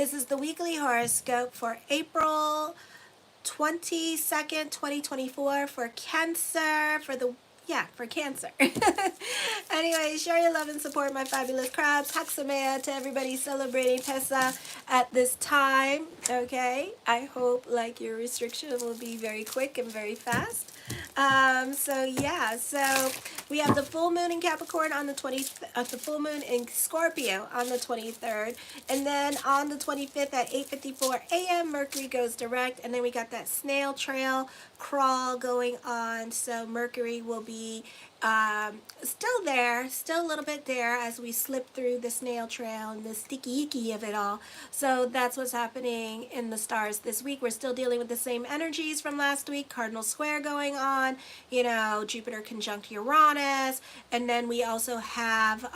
This is the weekly horoscope for April 22nd, 2024 for Cancer, for Cancer. Anyway, share your love and support my fabulous crowd. Taksamea to everybody celebrating Tessa at this time. Okay, I hope your restriction will be very quick and very fast. So we have the full moon in Capricorn on the 20th, the full moon in Scorpio on the 23rd, and then on the 25th at 8:54 a.m. Mercury goes direct, and then we got that snail trail crawl going on. So Mercury will be still there, still a little bit there as we slip through the snail trail and the sticky icky of it all. So that's what's happening in the stars this week. We're still dealing with the same energies from last week. Cardinal square going on, Jupiter conjunct Uranus, and then we also have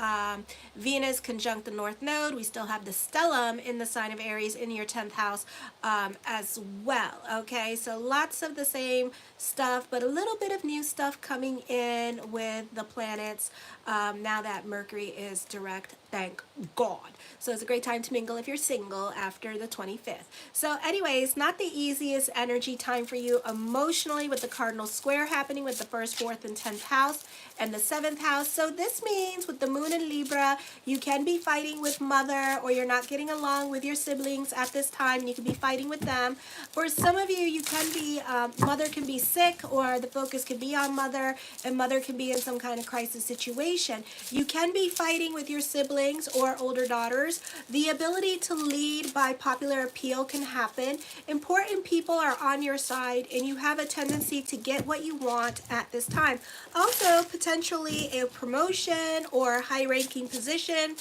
Venus conjunct the North Node. We still have the stellium in the sign of Aries in your 10th house as well. Okay, so lots of the same stuff, but a little bit of new stuff coming in with the planets now that Mercury is direct, thank God. So it's a great time to mingle if you're single after the 25th. So anyways, not the easiest energy time for you emotionally with the cardinal square happening with the 1st, 4th, and 10th house and the 7th house. So this means with the moon in Libra, you can be fighting with mother, or you're not getting along with your siblings at this time. You can be fighting with them. For some of you, you can be, mother can be sick, or the focus can be on mother, and mother can be in some kind of crisis situation. You can be fighting with your siblings or older daughters. The ability to lead by popular appeal can happen. Important people are on your side, and you have a tendency to get what you want at this time. Also, potentially a promotion or high-ranking position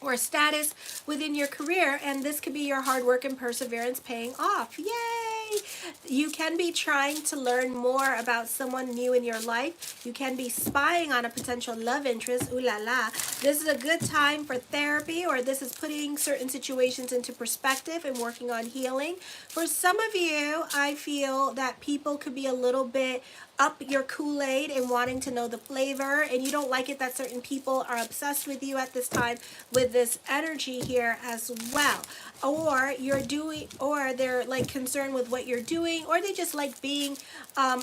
or status within your career, and this could be your hard work and perseverance paying off. Yay! You can be trying to learn more about someone new in your life. You can be spying on a potential love interest. Ooh la la. This is a good time for therapy, or this is putting certain situations into perspective and working on healing. For some of you, I feel that people could be a little bit up your Kool-Aid and wanting to know the flavor, and you don't like it that certain people are obsessed with you at this time with this energy here as well. Or they're concerned with what you're doing, or they just like being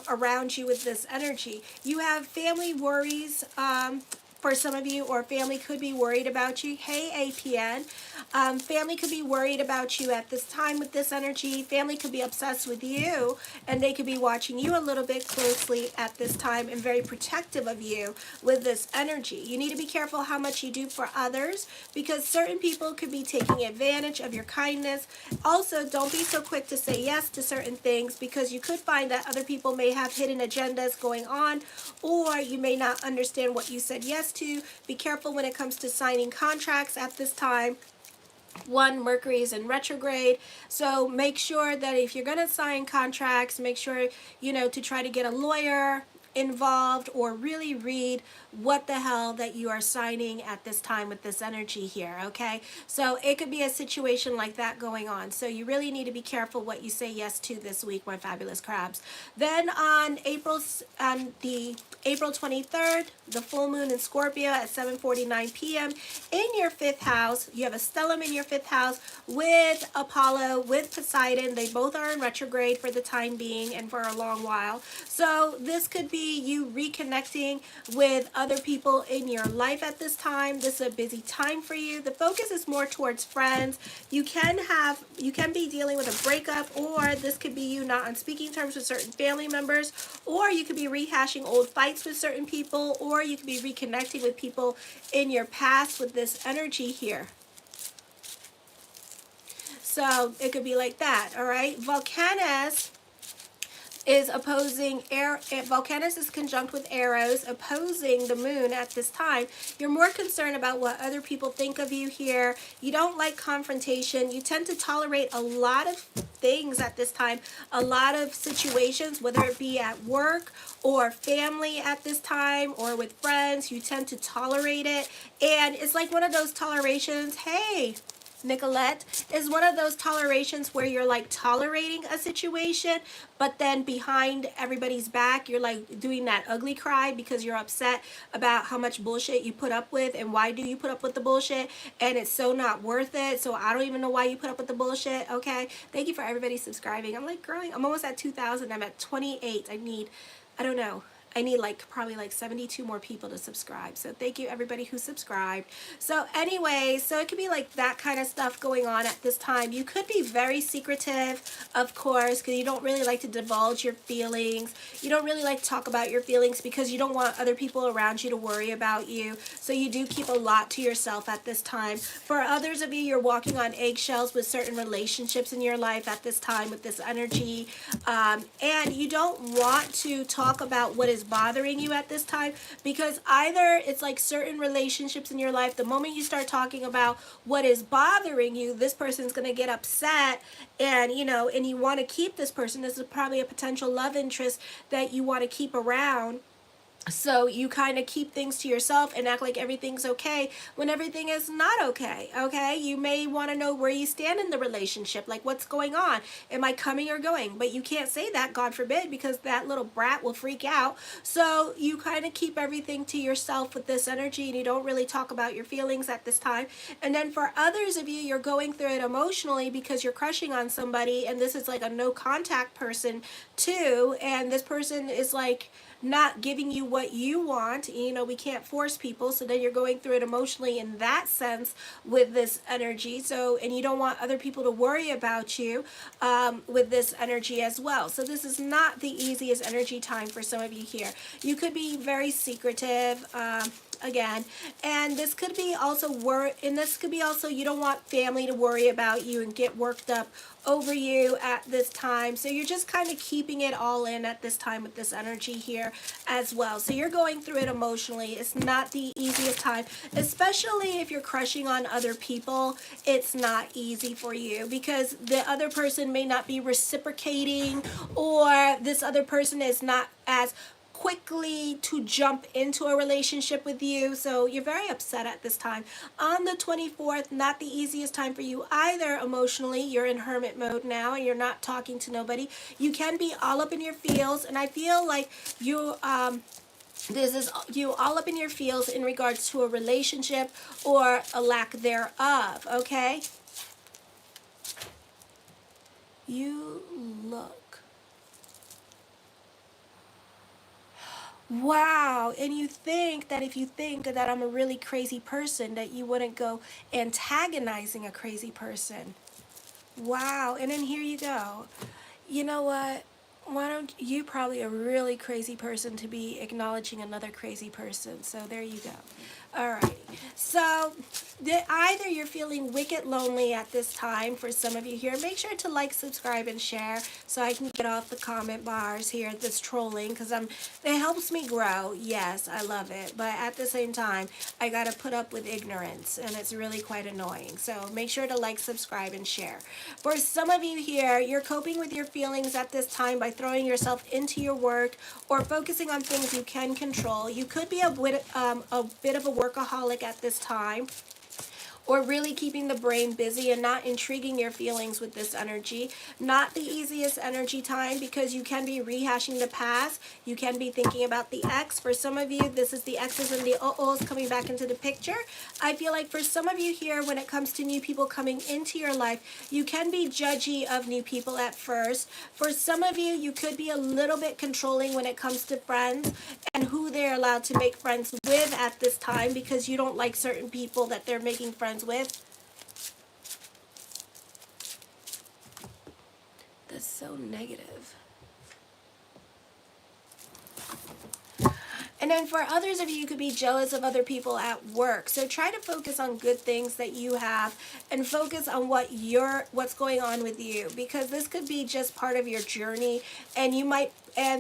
around you with this energy. You have family worries for some of you, or family could be worried about you. Hey, APN. Family could be worried about you at this time with this energy. Family could be obsessed with you, and they could be watching you a little bit closely at this time and very protective of you with this energy. You need to be careful how much you do for others, because certain people could be taking advantage of your kindness. Also, don't be so quick to say yes to certain things, because you could find that other people may have hidden agendas going on, or you may not understand what you said yes to. Be careful when it comes to signing contracts at this time. Mercury is in retrograde, so make sure that if you're going to sign contracts, make sure to try to get a lawyer involved, or really read what the hell that you are signing at this time with this energy here. Okay, so it could be a situation like that going on, so you really need to be careful what you say yes to this week, my fabulous crabs. Then on the April 23rd, the full moon in Scorpio at 7:49 p.m. in your 5th house. You have a stellium in your 5th house with Apollo, with Poseidon. They both are in retrograde for the time being and for a long while. So this could be you reconnecting with other people in your life at this time. This is a busy time for you. The focus is more towards friends. You can be dealing with a breakup, or this could be you not on speaking terms with certain family members, or you could be rehashing old fights with certain people, or you could be reconnecting with people in your past with this energy here. So it could be like that. All right, Volcanus is opposing Volcanus is conjunct with Eros, opposing the moon at this time. You're more concerned about what other people think of you here. You don't like confrontation. You tend to tolerate a lot of things at this time, a lot of situations, whether it be at work or family at this time, or with friends. You tend to tolerate it, and it's like one of those tolerations. Hey, Nicolette, is one of those tolerations where you're like tolerating a situation, but then behind everybody's back, you're like doing that ugly cry because you're upset about how much bullshit you put up with and why do you put up with the bullshit and it's so not worth it. So I don't even know why you put up with the bullshit. Okay. Thank you for everybody subscribing. I'm like growing. I'm almost at 2,000. I'm at 28. I don't know. I need like probably like 72 more people to subscribe. So thank you everybody who subscribed. So anyway, so it could be like that kind of stuff going on at this time. You could be very secretive, of course, because you don't really like to divulge your feelings. You don't really like to talk about your feelings because you don't want other people around you to worry about you. So you do keep a lot to yourself at this time. For others of you, you're walking on eggshells with certain relationships in your life at this time with this energy. And you don't want to talk about what is bothering you at this time, because either it's like certain relationships in your life, the moment you start talking about what is bothering you, this person's going to get upset, and you know, and you want to keep this person. This is probably a potential love interest that you want to keep around. So you kind of keep things to yourself and act like everything's okay when everything is not okay, okay? You may want to know where you stand in the relationship, like what's going on. Am I coming or going? But you can't say that, God forbid, because that little brat will freak out. So you kind of keep everything to yourself with this energy, and you don't really talk about your feelings at this time. And then for others of you, you're going through it emotionally because you're crushing on somebody, and this is like a no contact person too, and this person is like not giving you what you want. You know, we can't force people, so then you're going through it emotionally in that sense with this energy. So, and you don't want other people to worry about you with this energy as well. So this is not the easiest energy time for some of you here. You could be very secretive, again, and this could be also you don't want family to worry about you and get worked up over you at this time. So you're just kind of keeping it all in at this time with this energy here as well. So you're going through it emotionally. It's not the easiest time, especially if you're crushing on other people. It's not easy for you because the other person may not be reciprocating, or this other person is not as quickly to jump into a relationship with you. So you're very upset at this time. On the 24th, not the easiest time for you either emotionally. You're in hermit mode now and you're not talking to nobody. You can be all up in your feels, and I feel like you this is you all up in your feels in regards to a relationship or a lack thereof, okay? You look. Wow, and you think that if you think that I'm a really crazy person, that you wouldn't go antagonizing a crazy person. Wow, and then here you go. You know what? Why don't you probably a really crazy person to be acknowledging another crazy person. So there you go. Alrighty. So either you're feeling wicked lonely at this time for some of you here. Make sure to like, subscribe, and share so I can get off the comment bars here, this trolling, because it helps me grow. Yes, I love it. But at the same time, I got to put up with ignorance, and it's really quite annoying. So make sure to like, subscribe, and share. For some of you here, you're coping with your feelings at this time by throwing yourself into your work or focusing on things you can control. You could be a bit of a workaholic at this time, or really keeping the brain busy and not intriguing your feelings with this energy. Not the easiest energy time because you can be rehashing the past. You can be thinking about the ex. For some of you, this is the exes and the uh-ohs coming back into the picture. I feel like for some of you here, when it comes to new people coming into your life, you can be judgy of new people at first. For some of you, you could be a little bit controlling when it comes to friends and who they're allowed to make friends with at this time, because you don't like certain people that they're making friends with. That's so negative. And then for others of you, you could be jealous of other people at work. So try to focus on good things that you have and focus on what's going on with you, because this could be just part of your journey, and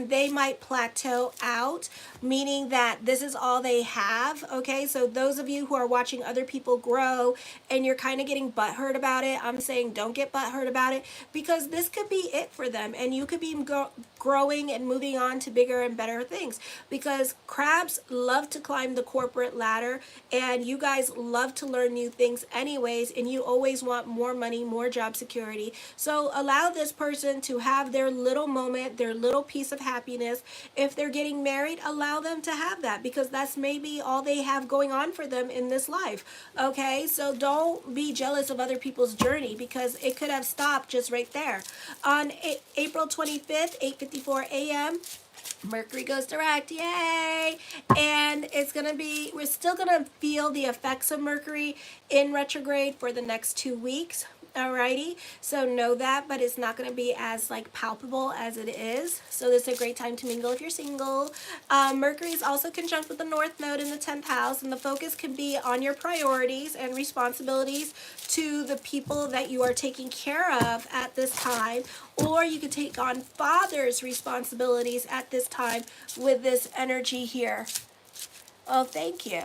they might plateau out, meaning that this is all they have, okay? So those of you who are watching other people grow and you're kind of getting butthurt about it, I'm saying don't get butthurt about it, because this could be it for them, and you could be growing and moving on to bigger and better things, because crabs love to climb the corporate ladder, and you guys love to learn new things anyways, and you always want more money, more job security. So allow this person to have their little moment, their little piece of happiness. If they're getting married, allow them to have that, because that's maybe all they have going on for them in this life. Okay, so don't be jealous of other people's journey, because it could have stopped just right there. On April 25th, 8:54 a.m., Mercury goes direct, yay! And it's going to be, we're still going to feel the effects of Mercury in retrograde for the next 2 weeks. Alrighty, so know that, but it's not going to be as like palpable as it is. So this is a great time to mingle if you're single. Mercury is also conjunct with the North Node in the 10th house, and the focus can be on your priorities and responsibilities to the people that you are taking care of at this time, or you could take on father's responsibilities at this time with this energy here. Oh, thank you.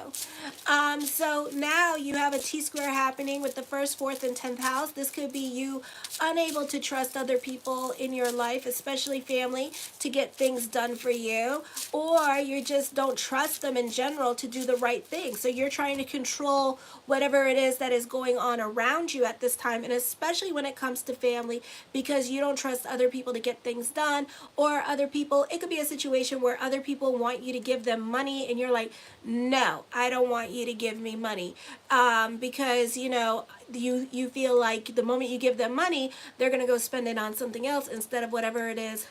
So now you have a T-square happening with the 1st, 4th, and 10th house. This could be you unable to trust other people in your life, especially family, to get things done for you, or you just don't trust them in general to do the right thing. So you're trying to control whatever it is that is going on around you at this time, and especially when it comes to family, because you don't trust other people to get things done, or other people, it could be a situation where other people want you to give them money, and you're like, no, I don't want you to give me money, because you feel like the moment you give them money, they're going to go spend it on something else instead of whatever it is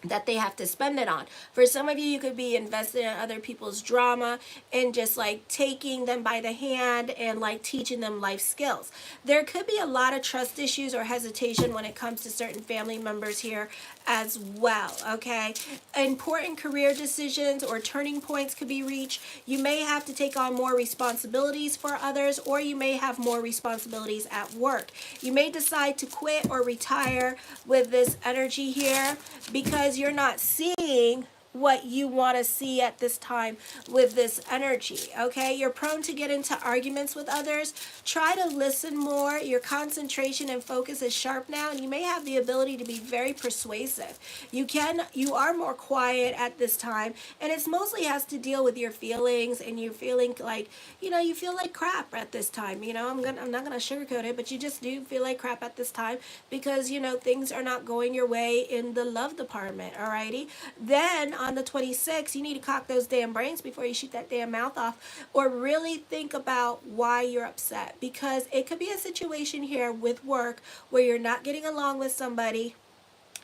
that they have to spend it on. For some of you, you could be invested in other people's drama and just like taking them by the hand and like teaching them life skills. There could be a lot of trust issues or hesitation when it comes to certain family members here as well, okay? Important career decisions or turning points could be reached. You may have to take on more responsibilities for others, or you may have more responsibilities at work. You may decide to quit or retire with this energy here, because you're not seeing what you want to see at this time with this energy, okay? You're prone to get into arguments with others. Try to listen more. Your concentration and focus is sharp now, and you may have the ability to be very persuasive. You are more quiet at this time, and it's mostly has to deal with your feelings, and you're feeling like, you feel like crap at this time. I'm not gonna sugarcoat it, but you just do feel like crap at this time, because things are not going your way in the love department. Alrighty, then on the 26th, you need to cock those damn brains before you shoot that damn mouth off, or really think about why you're upset, because it could be a situation here with work where you're not getting along with somebody,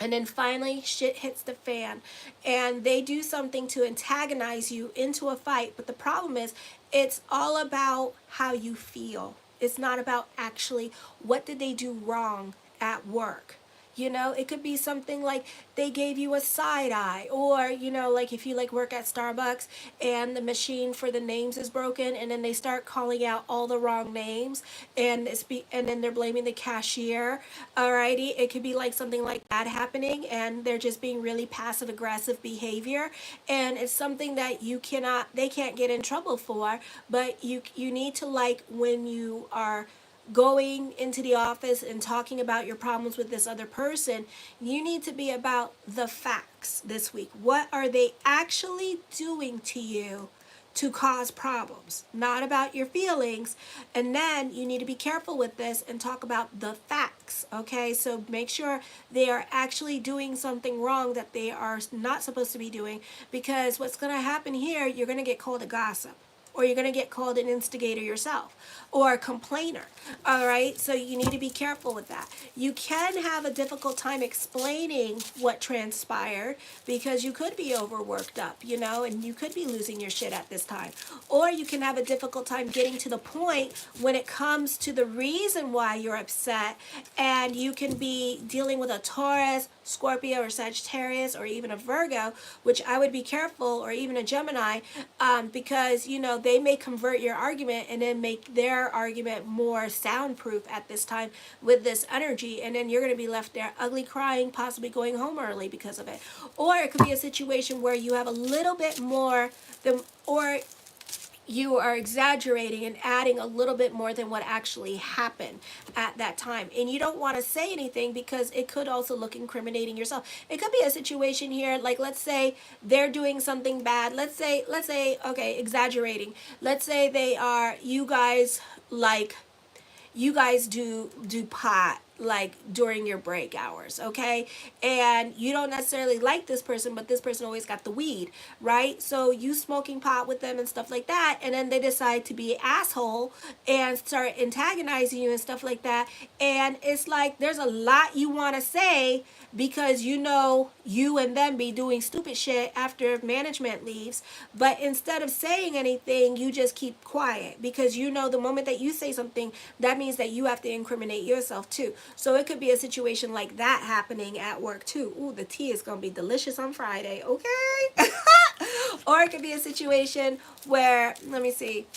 and then finally shit hits the fan and they do something to antagonize you into a fight. But the problem is, it's all about how you feel. It's not about actually what did they do wrong at work. It could be something like they gave you a side eye, or like if you like work at Starbucks and the machine for the names is broken, and then they start calling out all the wrong names, and then they're blaming the cashier. Alrighty, it could be like something like that happening, and they're just being really passive aggressive behavior, and it's something that they can't get in trouble for, but you need to, like, when you are going into the office and talking about your problems with this other person, you need to be about the facts this week. What are they actually doing to you to cause problems? Not about your feelings. And then you need to be careful with this and talk about the facts, okay? So make sure they are actually doing something wrong that they are not supposed to be doing, because what's going to happen here, you're going to get called a gossip, or you're going to get called an instigator yourself, or a complainer. All right, so you need to be careful with that. You can have a difficult time explaining what transpired, because you could be overworked up, and you could be losing your shit at this time. Or you can have a difficult time getting to the point when it comes to the reason why you're upset, and you can be dealing with a Taurus, Scorpio, or Sagittarius, or even a Virgo, which I would be careful, or even a Gemini, because they may convert your argument and then make their argument more soundproof at this time with this energy, and then you're going to be left there ugly crying, possibly going home early because of it. Or it could be a situation where you have a little bit more than, or you are exaggerating and adding a little bit more than what actually happened at that time. And you don't want to say anything because it could also look incriminating yourself. It could be a situation here, like let's say they're doing something bad. Let's say, okay, exaggerating. Let's say they are, you guys do pot like during your break hours, okay? And you don't necessarily like this person, but this person always got the weed, right? So you smoking pot with them and stuff like that, and then they decide to be an asshole and start antagonizing you and stuff like that. And it's like there's a lot you want to say because you know you and them be doing stupid shit after management leaves, but instead of saying anything, you just keep quiet because you know the moment that you say something, that means that you have to incriminate yourself too. So it could be a situation like that happening at work too. Ooh, the tea is going to be delicious on Friday, okay? Or it could be a situation where, let me see.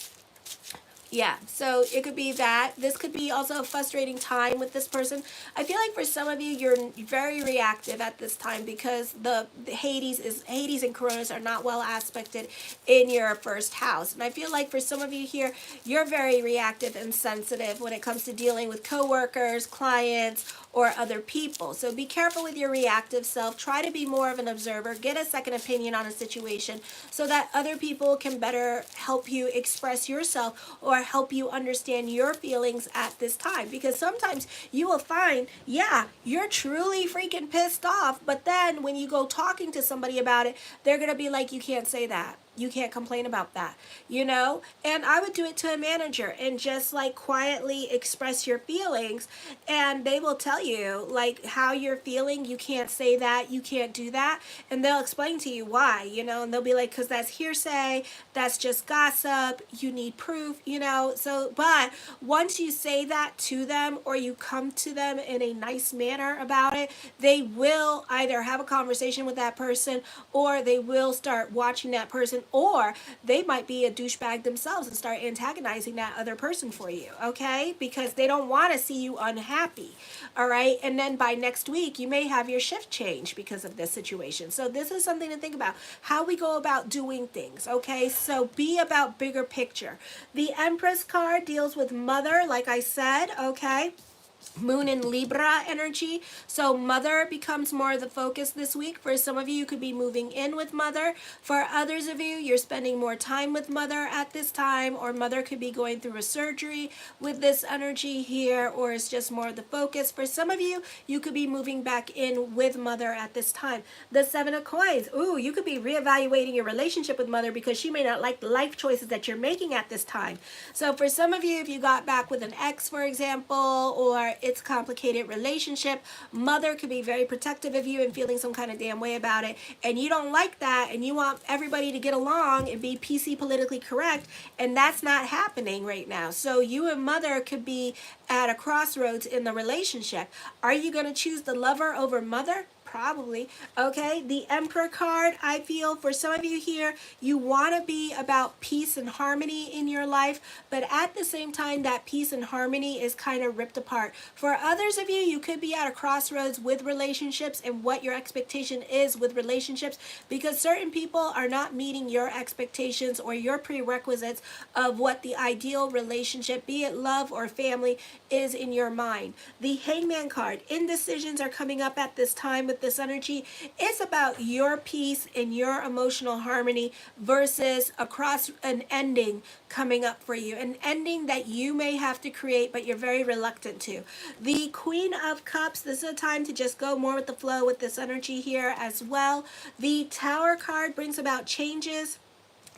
Yeah, so it could be that. This could be also a frustrating time with this person. I feel like for some of you, you're very reactive at this time because the Hades and Coronas are not well aspected in your first house. And I feel like for some of you here, you're very reactive and sensitive when it comes to dealing with coworkers, clients, or other people. So be careful with your reactive self. Try to be more of an observer. Get a second opinion on a situation so that other people can better help you express yourself or help you understand your feelings at this time. Because sometimes you will find, yeah, you're truly freaking pissed off, but then when you go talking to somebody about it, they're going to be like, you can't say that. You can't complain about that, you know? And I would do it to a manager and just like quietly express your feelings, and they will tell you like how you're feeling. You can't say that, you can't do that, and they'll explain to you why, you know? And they'll be like, because that's hearsay, that's just gossip, you need proof, you know? So, but once you say that to them or you come to them in a nice manner about it, they will either have a conversation with that person or they will start watching that person, or they might be a douchebag themselves and start antagonizing that other person for you, okay? Because they don't want to see you unhappy, all right? And then by next week, you may have your shift change because of this situation. So this is something to think about, how we go about doing things, okay? So be about bigger picture. The Empress card deals with mother, like I said, okay? Moon in Libra energy. So mother becomes more of the focus this week. For some of you, you could be moving in with mother. For others of you, you're spending more time with mother at this time, or mother could be going through a surgery with this energy here, or it's just more of the focus. For some of you, you could be moving back in with mother at this time. The Seven of Coins. Ooh, you could be reevaluating your relationship with mother because she may not like the life choices that you're making at this time. So for some of you, if you got back with an ex, for example, or it's complicated relationship, mother could be very protective of you and feeling some kind of damn way about it, and you don't like that, and you want everybody to get along and be PC politically correct, and that's not happening right now. So you and mother could be at a crossroads in the relationship. Are you going to choose the lover over mother? Probably. Okay, the Emperor card, I feel for some of you here, you want to be about peace and harmony in your life, but at the same time, that peace and harmony is kind of ripped apart. For others of you, you could be at a crossroads with relationships and what your expectation is with relationships, because certain people are not meeting your expectations or your prerequisites of what the ideal relationship, be it love or family, is in your mind. The Hangman card, indecisions are coming up at this time with this energy. It's about your peace and your emotional harmony versus an ending coming up for you, an ending that you may have to create but you're very reluctant to. The Queen of Cups, this is a time to just go more with the flow with this energy here as well. The Tower card brings about changes.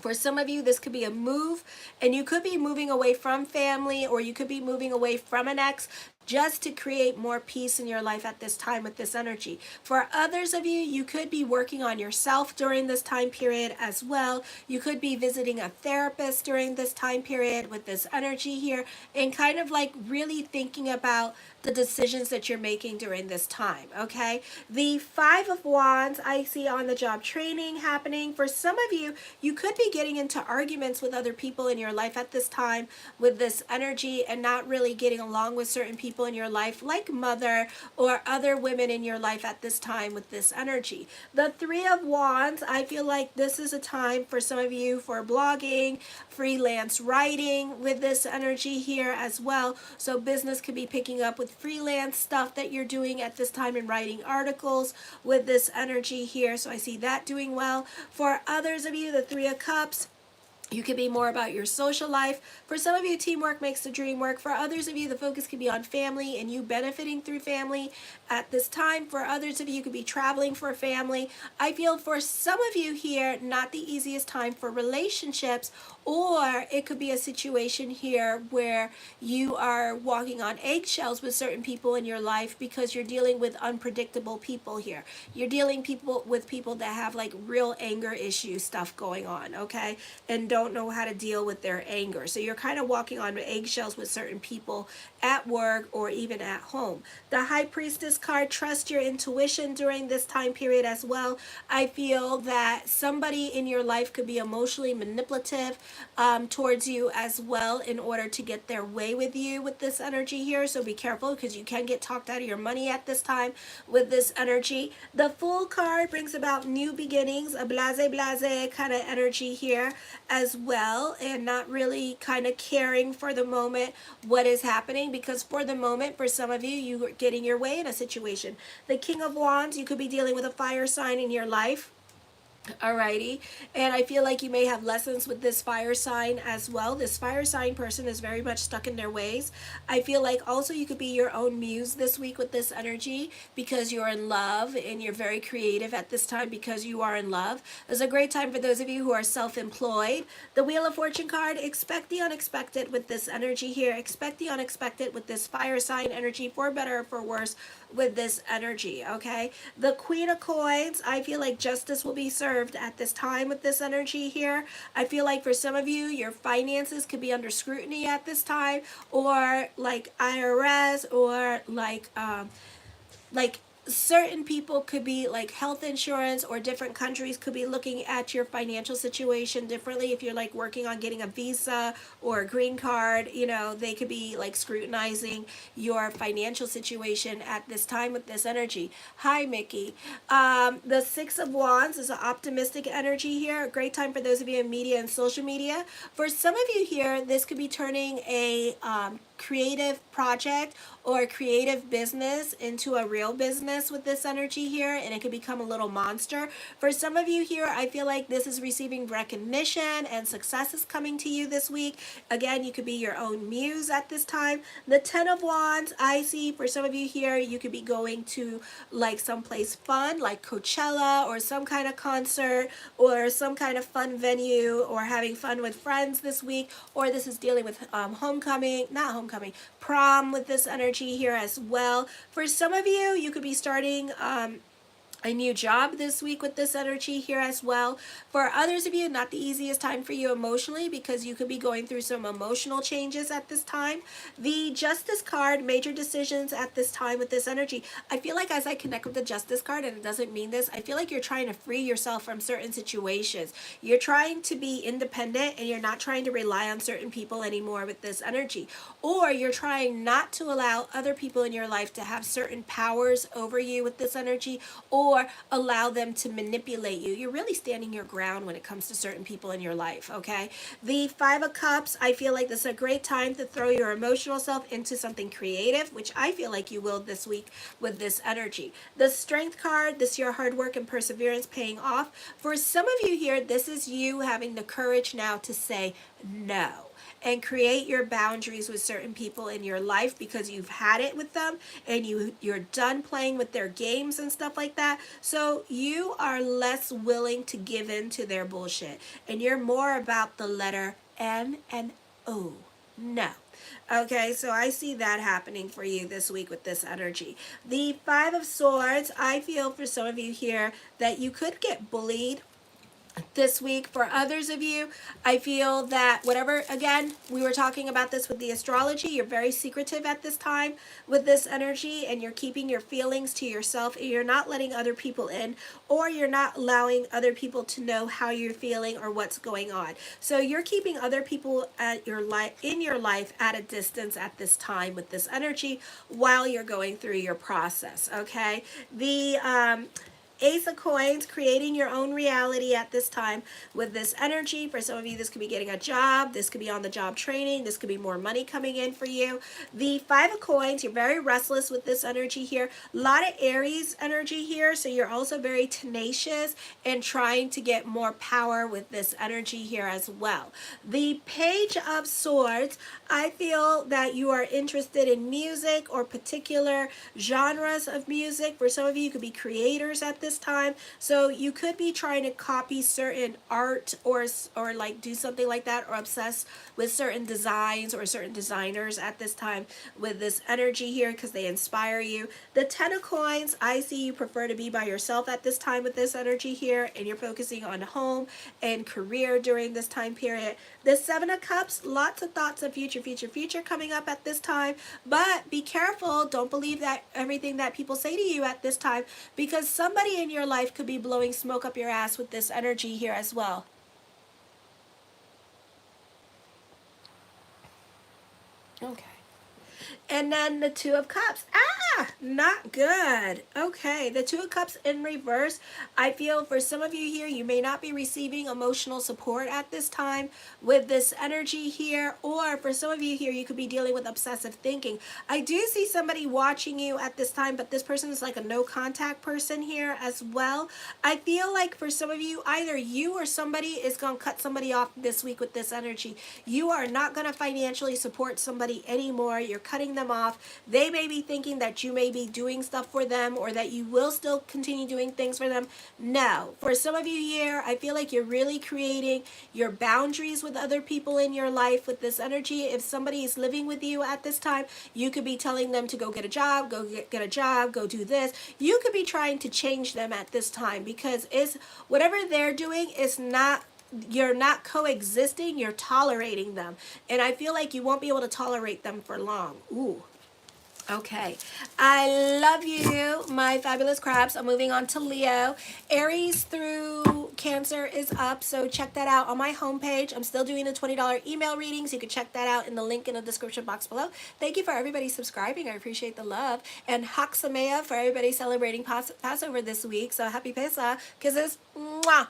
For some of you, this could be a move, and you could be moving away from family, or you could be moving away from an ex just to create more peace in your life at this time with this energy. For others of you, you could be working on yourself during this time period as well. You could be visiting a therapist during this time period with this energy here, and kind of like really thinking about the decisions that you're making during this time, okay? The Five of Wands, I see on the job training happening. For some of you, you could be getting into arguments with other people in your life at this time with this energy and not really getting along with certain people people in your life, like mother or other women in your life at this time with this energy. The Three of Wands, I feel like this is a time for some of you for blogging, freelance writing with this energy here as well. So business could be picking up with freelance stuff that you're doing at this time and writing articles with this energy here. So I see that doing well. For others of you, the Three of Cups, you could be more about your social life. For some of you, teamwork makes the dream work. For others of you, the focus could be on family and you benefiting through family at this time. For others of you, could be traveling for family. I feel for some of you here, not the easiest time for relationships, or it could be a situation here where you are walking on eggshells with certain people in your life because you're dealing with unpredictable people here. You're dealing with people that have like real anger issue stuff going on, okay? And don't know how to deal with their anger. So you're kind of walking on eggshells with certain people at work or even at home. The High Priestess card, trust your intuition during this time period as well. I feel that somebody in your life could be emotionally manipulative towards you as well in order to get their way with you with this energy here. So be careful because you can get talked out of your money at this time with this energy. The Fool card brings about new beginnings, a blase kind of energy here as well, and not really kind of caring for the moment what is happening, because for the moment, for some of you, you are getting your way in a situation. The King of Wands, you could be dealing with a fire sign in your life. Alrighty, and I feel like you may have lessons with this fire sign as well. This fire sign person is very much stuck in their ways. I feel like also you could be your own muse this week with this energy because you're in love and you're very creative at this time because you are in love. It's a great time for those of you who are self-employed. The Wheel of Fortune card, expect the unexpected with this energy here. Expect the unexpected with this fire sign energy, for better or for worse with this energy, okay? The Queen of Coins, I feel like justice will be served at this time with this energy here. I feel like for some of you, your finances could be under scrutiny at this time, or like IRS, or like certain people could be like health insurance, or different countries could be looking at your financial situation differently. If you're like working on getting a visa or a green card, you know, they could be like scrutinizing your financial situation at this time with this energy. Hi, Mickey. The Six of Wands is an optimistic energy here. A great time for those of you in media and social media. For some of you here, this could be turning a creative project or a creative business into a real business with this energy here, and it could become a little monster. For some of you here, I feel like this is receiving recognition and success is coming to you this week. Again, you could be your own muse at this time. The Ten of Wands, I see for some of you here, you could be going to like someplace fun like Coachella or some kind of concert or some kind of fun venue, or having fun with friends this week, or this is dealing with prom with this energy here as well. For some of you, you could be starting a new job this week with this energy here as well. For others of you, not the easiest time for you emotionally because you could be going through some emotional changes at this time. The Justice card, major decisions at this time with this energy. I feel like as I connect with the Justice card, and it doesn't mean this, I feel like you're trying to free yourself from certain situations. You're trying to be independent and you're not trying to rely on certain people anymore with this energy. Or you're trying not to allow other people in your life to have certain powers over you with this energy, or allow them to manipulate you. You're really standing your ground when it comes to certain people in your life, okay? The Five of Cups, I feel like this is a great time to throw your emotional self into something creative, which I feel like you will this week with this energy. The Strength card, this is your hard work and perseverance paying off. For some of you here, this is you having the courage now to say no and create your boundaries with certain people in your life because you've had it with them and you're done playing with their games and stuff like that. So you are less willing to give in to their bullshit, and you're more about the letter N and O. No. Okay, so I see that happening for you this week with this energy. The Five of Swords, I feel for some of you here that you could get bullied this week. For others of you, I feel that whatever, again, we were talking about this with the astrology, you're very secretive at this time with this energy, and you're keeping your feelings to yourself, and you're not letting other people in, or you're not allowing other people to know how you're feeling or what's going on. So you're keeping other people at your in your life at a distance at this time with this energy while you're going through your process. Okay, the Ace of Coins, creating your own reality at this time with this energy. For some of you, this could be getting a job. This could be on the job training. This could be more money coming in for you. The Five of Coins, you're very restless with this energy here. A lot of Aries energy here, so you're also very tenacious and trying to get more power with this energy here as well. The Page of Swords, I feel that you are interested in music or particular genres of music. For some of you, you could be creators at this time, so you could be trying to copy certain art or like do something like that, or obsess with certain designs or certain designers at this time with this energy here because they inspire you. The Ten of Coins, I see you prefer to be by yourself at this time with this energy here, and you're focusing on home and career during this time period. The Seven of Cups, lots of thoughts of future coming up at this time, but be careful. Don't believe that everything that people say to you at this time, because somebody in your life could be blowing smoke up your ass with this energy here as well. Okay. And then the Two of Cups. Not good. Okay, the Two of Cups in reverse. I feel for some of you here, you may not be receiving emotional support at this time with this energy here, or for some of you here, you could be dealing with obsessive thinking. I do see somebody watching you at this time, but this person is like a no contact person here as well. I feel like for some of you, either you or somebody is going to cut somebody off this week with this energy. You are not going to financially support somebody anymore. You're cutting them off. They may be thinking that you may be doing stuff for them, or that you will still continue doing things for them. No. For some of you here, I feel like you're really creating your boundaries with other people in your life with this energy. If somebody is living with you at this time, you could be telling them to go get a job, go get a job, go do this. You could be trying to change them at this time, because it's whatever they're doing is not, you're not coexisting, you're tolerating them. And I feel like you won't be able to tolerate them for long. Ooh. Okay, I love you, my fabulous crabs. I'm moving on to Leo. Aries through Cancer is up, so check that out on my homepage. I'm still doing the $20 email readings. You can check that out in the link in the description box below. Thank you for everybody subscribing. I appreciate the love. And Chag Sameach for everybody celebrating Passover this week. So happy Pesach. Kisses. Mwah.